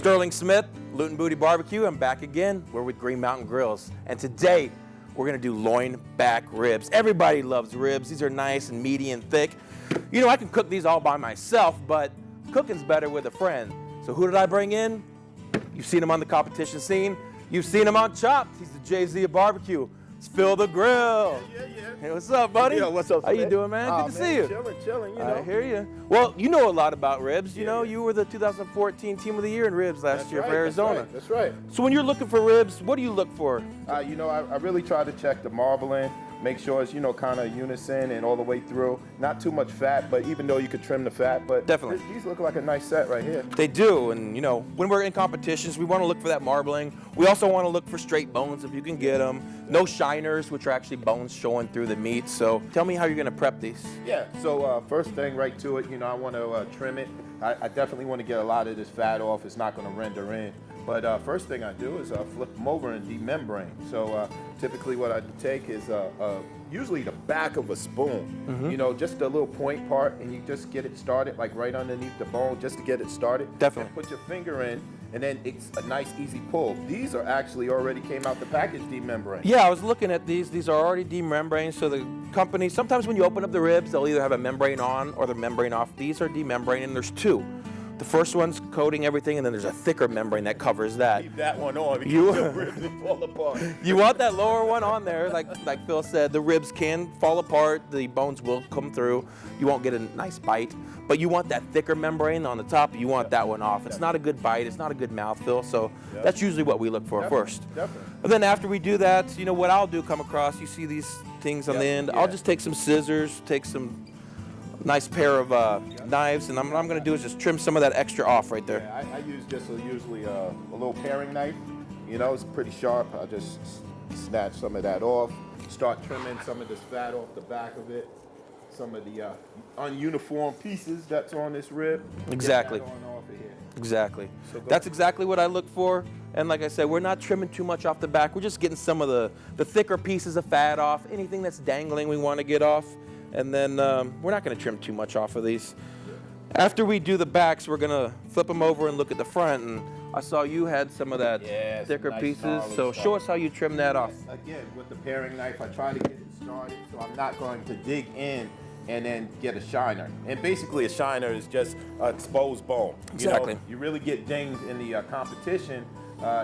Sterling Smith, Loot & Booty Barbecue. I'm back again. We're with Green Mountain Grills. And today, we're gonna do loin back ribs. Everybody loves ribs. These are nice and meaty and thick. You know, I can cook these all by myself, but cooking's better with a friend. So who did I bring in? You've seen him on the competition scene. You've seen him on Chopped. He's the Jay-Z of barbecue. It's Phil the Grill. Yeah. Hey, what's up, buddy? Yo, what's up, How you doing, man? Good to see you. Chilling, you know. I hear you. Well, you know a lot about ribs. You know, Yeah. you were the 2014 Team of the Year in ribs last year for Arizona. That's right. So when you're looking for ribs, what do you look for? You know, I really try to check the marbling, make sure it's, you know, kind of unison and all the way through. Not too much fat, but even though you could trim the fat, but Definitely. These look like a nice set right here. They do, and you know, when we're in competitions, we want to look for that marbling. We also want to look for straight bones if you can get them. No shiners, which are actually bones showing through the meat. So tell me how you're gonna prep these. Yeah, so first thing right to it, you know, I want to trim it. I definitely want to get a lot of this fat off. It's not going to render in. But first thing I do is flip them over and demembrane. So typically what I take is usually the back of a spoon, you know, just a little point part, and you just get it started like right underneath the bone just to get it started. Definitely. And put your finger in, and then it's a nice easy pull. These are actually already came out the package demembrane. Yeah, I was looking at these. These are already demembraned. So the company, sometimes when you open up the ribs, they'll either have a membrane on or the membrane off. These are demembrane, and there's two. The first one's coating everything, and then there's a thicker membrane that covers that. Keep that one on because the ribs will fall apart. You want that lower one on there, like Phil said. The ribs can fall apart, the bones will come through. You won't get a nice bite, but you want that thicker membrane on the top. You want that one off. It's not a good bite. It's not a good mouthfeel. So that's usually what we look for first. Definitely. And then after we do that, you know what I'll do? Come across. You see these things on the end. I'll just take some scissors, take some nice pair of knives, and what I'm going to do is just trim some of that extra off right there. Yeah, I use just usually a little paring knife. You know, it's pretty sharp. I just snatch some of that off, start trimming some of this fat off the back of it, some of the ununiform pieces that's on this rib. Exactly. Get that on off of here. Exactly. So That's exactly what I look for. And like I said, we're not trimming too much off the back. We're just getting some of the thicker pieces of fat off. Anything that's dangling we want to get off. And then we're not going to trim too much off of these. After we do the backs, we're going to flip them over and look at the front. And I saw you had some of that thicker nice pieces. So show us how you trim that off. Again, with the paring knife, I try to get it started so I'm not going to dig in and then get a shiner. And basically a shiner is just exposed bone. Exactly. You know, you really get dinged in the competition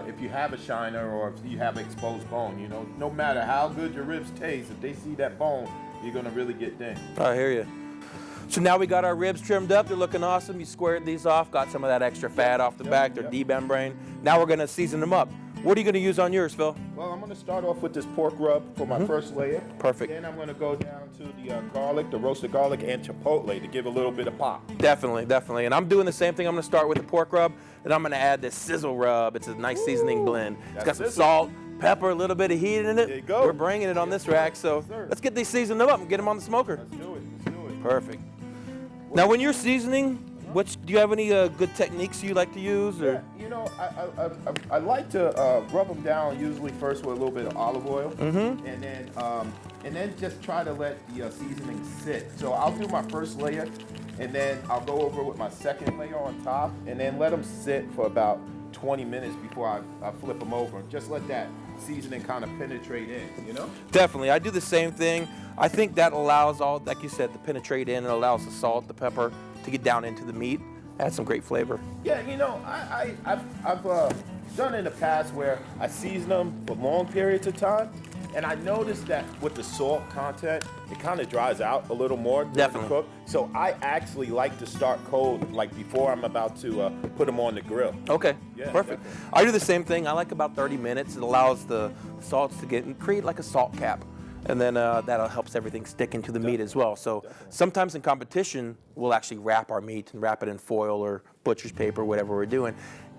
if you have a shiner or if you have exposed bone. You know, no matter how good your ribs taste, if they see that bone, you're gonna really get dinged. I hear you. So now we got our ribs trimmed up. They're looking awesome. You squared these off, got some of that extra fat off the back. They're demembraned. Now we're gonna season them up. What are you gonna use on yours, Phil? Well, I'm gonna start off with this pork rub for my first layer. Perfect. Then I'm gonna go down to the garlic, the roasted garlic and chipotle to give a little bit of pop. Definitely, definitely. And I'm doing the same thing. I'm gonna start with the pork rub, and I'm gonna add this sizzle rub. It's a nice seasoning blend. It's got some sizzle. salt, pepper, a little bit of heat in it. There you go. We're bringing it on this rack, so let's get these seasoned up and get them on the smoker. Let's do it. Perfect. Now, when you're seasoning, do you have any good techniques you like to use? Or? Yeah, you know, I like to rub them down usually first with a little bit of olive oil, and then just try to let the seasoning sit. So I'll do my first layer, and then I'll go over with my second layer on top, and then let them sit for about 20 minutes before I flip them over. Just let that seasoning kind of penetrate in, you know? Definitely. I do the same thing. I think that allows all, like you said, to penetrate in. It allows the salt, the pepper to get down into the meat. Adds some great flavor. Yeah, you know, I've done in the past where I season them for long periods of time, and I noticed that with the salt content, it kind of dries out a little more during the cook. So I actually like to start cold, like before I'm about to put them on the grill. Okay, Yeah, perfect. definitely. I do the same thing. I like about 30 minutes. It allows the salts to create like a salt cap. And then that helps everything stick into the meat as well. So sometimes in competition, we'll actually wrap our meat and wrap it in foil or butcher's paper, whatever we're doing.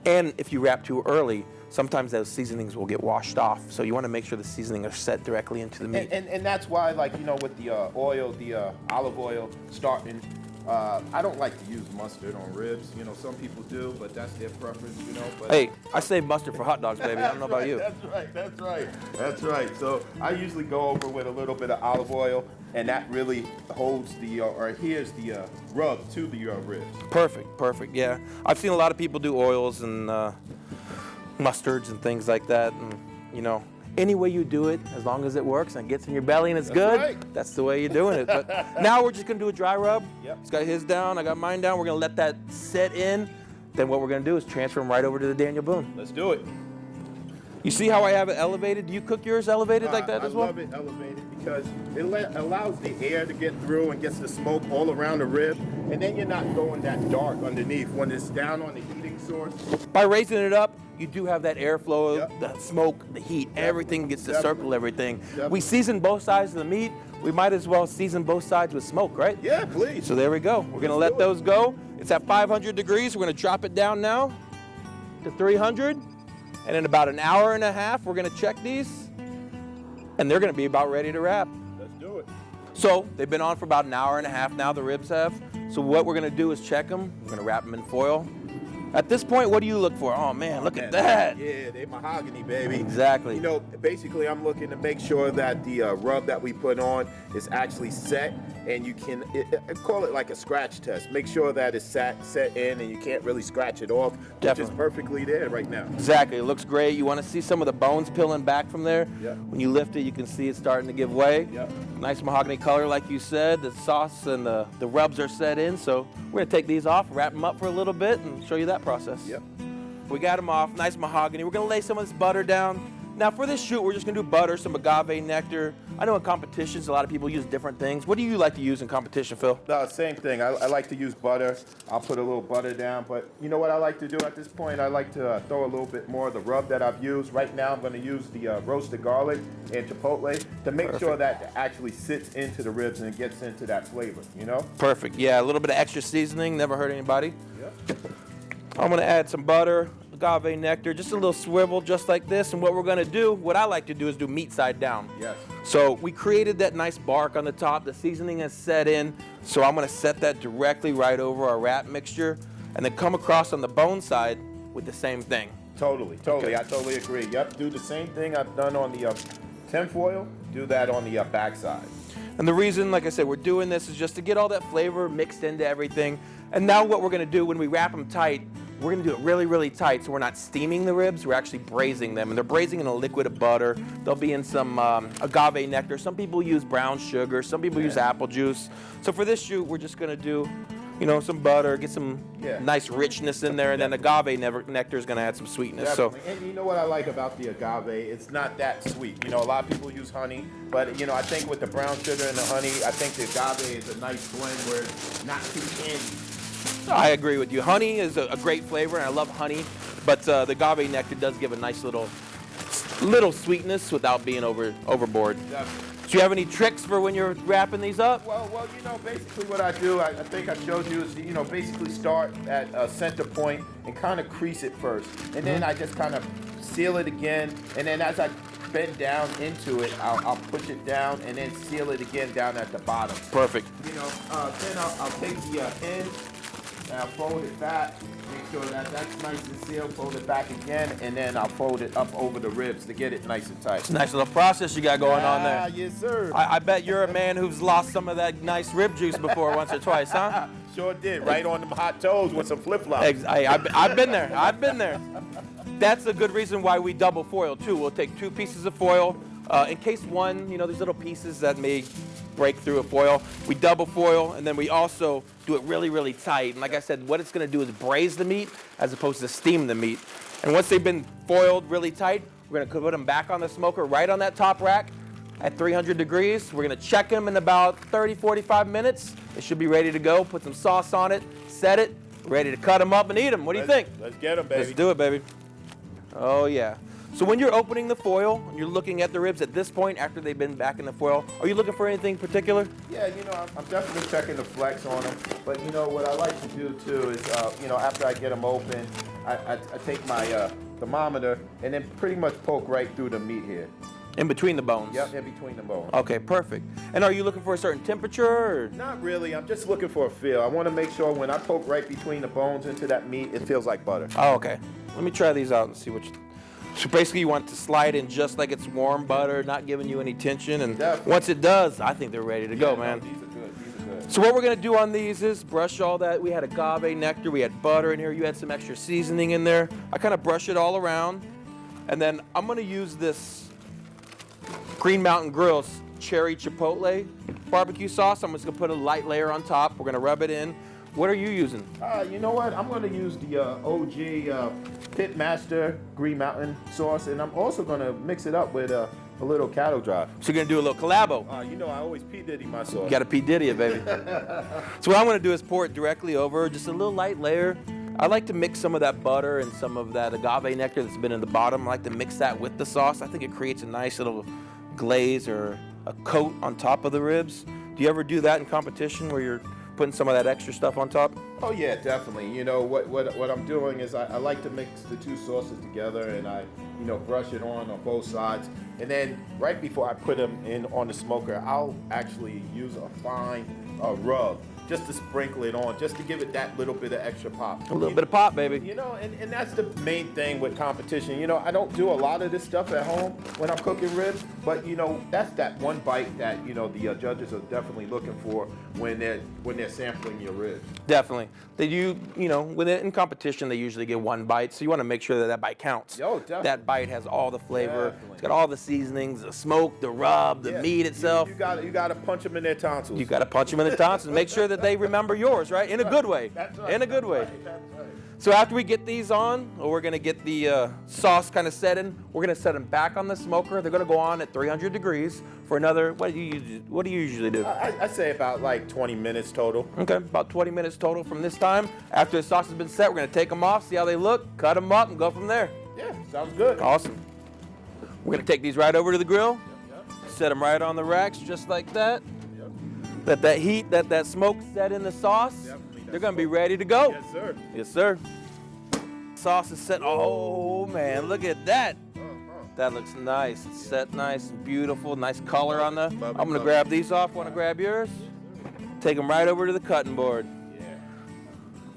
And if you wrap too early, sometimes those seasonings will get washed off. So you want to make sure the seasoning are set directly into the meat. And that's why, like, you know, with the oil, the olive oil starting I don't like to use mustard on ribs. You know, some people do, but that's their preference, you know. But Hey, I save mustard for hot dogs, baby. I don't know about you. That's right. So I usually go over with a little bit of olive oil, and that really holds the, or adheres the rub to the ribs. Perfect, yeah. I've seen a lot of people do oils and mustards and things like that, and, you know, any way you do it, as long as it works and gets in your belly and it's good, right. that's the way you're doing it. But now we're just gonna do a dry rub. Yep. He's got his down, I got mine down. We're gonna let that set in. Then what we're gonna do is transfer them right over to the Daniel Boone. Let's do it. You see how I have it elevated? Do you cook yours elevated like that as well? I love it elevated because it allows the air to get through and gets the smoke all around the rib, and then you're not going that dark underneath when it's down on the heating source. By raising it up, you do have that airflow, Yep. the smoke, the heat, everything gets to Definitely. circle everything. Definitely. We season both sides of the meat. We might as well season both sides with smoke, right? Yeah, please. So there we go. We're gonna let do it. those go. It's at 500 degrees. We're gonna drop it down now to 300. And in about an hour and a half, we're gonna check these. And they're gonna be about ready to wrap. Let's do it. So they've been on for about an hour and a half now, the ribs have. So what we're gonna do is check them. We're gonna wrap them in foil. At this point, what do you look for? Oh man, look at that. Yeah, they mahogany, baby. Exactly. You know, basically, I'm looking to make sure that the rub that we put on is actually set, and you can call it like a scratch test. Make sure that it's set in, and you can't really scratch it off. Definitely. Which is perfectly there right now. Exactly, it looks great. You want to see some of the bones peeling back from there. Yep. When you lift it, you can see it starting to give way. Yep. Nice mahogany color, like you said. The sauce and the rubs are set in. So we're gonna take these off, wrap them up for a little bit, and show you that process. Yep. We got them off, nice mahogany. We're gonna lay some of this butter down. Now for this shoot, we're just gonna do butter, some agave nectar. I know in competitions, a lot of people use different things. What do you like to use in competition, Phil? No, same thing. I like to use butter. I'll put a little butter down, but you know what I like to do at this point? I like to throw a little bit more of the rub that I've used. Right now, I'm going to use the roasted garlic and chipotle to make sure that it actually sits into the ribs and it gets into that flavor, you know? Perfect, yeah, a little bit of extra seasoning, never hurt anybody. Yep. I'm gonna add some butter, agave nectar, just a little swivel just like this. And what we're gonna do, what I like to do is do meat side down. Yes. So we created that nice bark on the top. The seasoning is set in. So I'm gonna set that directly right over our wrap mixture and then come across on the bone side with the same thing. Totally. Okay. I totally agree. Yep, do the same thing I've done on the tinfoil. Do that on the backside. And the reason, like I said, we're doing this is just to get all that flavor mixed into everything. And now what we're gonna do when we wrap them tight, we're gonna do it really, really tight so we're not steaming the ribs, we're actually braising them. And they're braising in a liquid of butter. They'll be in some agave nectar. Some people use brown sugar, some people use apple juice. So for this shoot, we're just gonna do, you know, some butter, get some nice richness in there, and then agave nectar is gonna add some sweetness. Definitely. And you know what I like about the agave? It's not that sweet. You know, a lot of people use honey, but you know, I think with the brown sugar and the honey, I think the agave is a nice blend where it's not too candy. I agree with you. Honey is a great flavor, and I love honey, but the agave nectar does give a nice little sweetness without being overboard. Definitely. Do you have any tricks for when you're wrapping these up? Well, you know, basically what I do, I think I showed you, is, you know, basically start at a center point and kind of crease it first. And then I just kind of seal it again. And then as I bend down into it, I'll push it down and then seal it again down at the bottom. Perfect. You know, then I'll take the end and I'll fold it back. Make sure that that's nice and sealed. Fold it back again, and then I'll fold it up over the ribs to get it nice and tight. It's a nice little process you got going on there. Yes, sir. I bet you're a man who's lost some of that nice rib juice before once or twice, huh? Sure did. Right on them hot toes with some flip-flops. I've been there. I've been there. That's a good reason why we double foil too. We'll take 2 pieces of foil in case one, you know, these little pieces that may break through a foil. We double foil, and then we also do it really, really tight. And like I said, what it's gonna do is braise the meat as opposed to steam the meat. And once they've been foiled really tight, we're gonna put them back on the smoker right on that top rack at 300 degrees. We're gonna check them in about 30, 45 minutes. They should be ready to go. Put some sauce on it, set it, ready to cut them up and eat them. What do you think? Let's get them, baby. Let's do it, baby. Oh, yeah. So when you're opening the foil and you're looking at the ribs at this point after they've been back in the foil, are you looking for anything particular? Yeah, you know, I'm definitely checking the flex on them. But, you know, what I like to do, too, is, you know, after I get them open, I take my thermometer and then pretty much poke right through the meat here. In between the bones? Yep, in between the bones. Okay, perfect. And are you looking for a certain temperature? Or? Not really. I'm just looking for a feel. I want to make sure when I poke right between the bones into that meat, it feels like butter. Oh, okay. Let me try these out and see what you... So basically you want it to slide in just like it's warm butter, not giving you any tension. And Definitely. once it does, I think they're ready to go, man. No, these are good. These are good. So what we're gonna do on these is brush all that. We had agave nectar, we had butter in here, you had some extra seasoning in there. I kind of brush it all around. And then I'm gonna use this Green Mountain Grill's cherry chipotle barbecue sauce. I'm just gonna put a light layer on top. We're gonna rub it in. What are you using? You know what? I'm going to use the OG Pitmaster Green Mountain sauce, and I'm also going to mix it up with a little cattle drive. So you're gonna do a little collabo. You know, I always P. Diddy my sauce. You gotta P. Diddy it, baby. So what I'm gonna do is pour it directly over, just a little light layer. I like to mix some of that butter and some of that agave nectar that's been in the bottom. I like to mix that with the sauce. I think it creates a nice little glaze or a coat on top of the ribs. Do you ever do that in competition where you're putting some of that extra stuff on top? Oh yeah, definitely. You know what I'm doing is I like to mix the two sauces together, and I brush it on both sides, and then right before I put them in on the smoker, I'll actually use a fine rub just to sprinkle it on, just to give it that little bit of extra pop. A little bit of pop, baby. You know, and that's the main thing with competition. You know, I don't do a lot of this stuff at home when I'm cooking ribs, but that's that one bite that the judges are definitely looking for when they're sampling your ribs. Definitely. They do, in competition, they usually get one bite, so you want to make sure that bite counts. Oh, definitely. That bite has all the flavor. Definitely. It's got all the seasonings, the smoke, the rub, the meat itself. You gotta punch them in their tonsils. You got to punch them in the tonsils. Make sure that they remember yours, right? In a good way. That's right. In a good way. That's right. So after we get these on, we're gonna get the sauce kind of set in. We're gonna set them back on the smoker. They're gonna go on at 300 degrees for another. What do you usually do? I say about like 20 minutes total. Okay, about 20 minutes total from this time. After the sauce has been set, we're gonna take them off, see how they look, cut them up, and go from there. Yeah, sounds good. Awesome. We're gonna take these right over to the grill. Set them right on the racks, just like that. Let that heat, that smoke set in the sauce. They're gonna be ready to go. Yes, sir. Yes, sir. Sauce is set. Oh man, look at that. That looks nice. It's set nice and beautiful. Nice color on the. I'm gonna grab these off. Want to grab yours? Take them right over to the cutting board.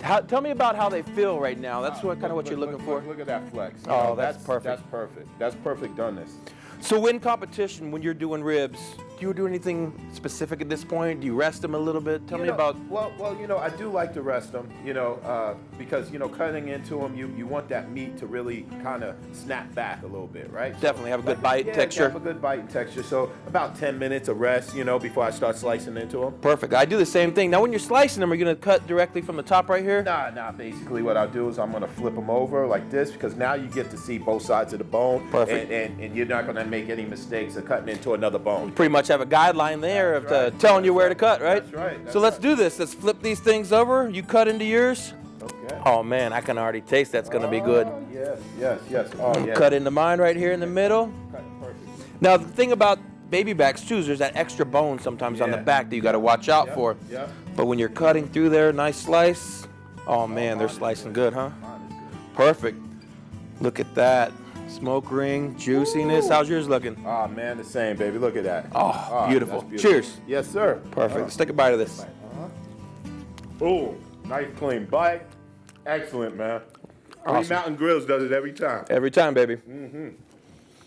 Yeah. Tell me about how they feel right now. That's what you're looking for. Look at that flex. Oh, that's perfect. That's perfect. That's perfect doneness. So in competition, when you're doing ribs, do you do anything specific at this point? Do you rest them a little bit? Tell me about. Well, I do like to rest them, because cutting into them, you want that meat to really kind of snap back a little bit, right? Definitely have a good bite and texture. Have a good bite and texture. So about 10 minutes of rest, before I start slicing into them. Perfect. I do the same thing. Now, when you're slicing them, are you gonna cut directly from the top right here? Nah. Basically, what I'll do is I'm gonna flip them over like this, because now you get to see both sides of the bone. Perfect. And you're not gonna make any mistakes of cutting into another bone. Pretty much have a guideline there of telling you where to cut, right? That's right. So let's do this. Let's flip these things over. You cut into yours. Okay. Oh man, I can already taste that's gonna be good. Yes. Oh, yes. Cut into mine right here in the middle. Perfect. Now the thing about baby backs too is there's that extra bone sometimes on the back that you got to watch out for. Yeah. But when you're cutting through there, nice slice. Oh man, they're slicing good, huh? Perfect. Look at that. Smoke ring, juiciness. How's yours looking? Oh man, the same, baby. Look at that. Oh, beautiful. That's beautiful. Cheers. Yes, sir. Perfect. Let's take a bite of this. Oh, nice clean bite. Excellent, man. Awesome. Green Mountain Grills does it every time. Every time, baby. Mm-hmm.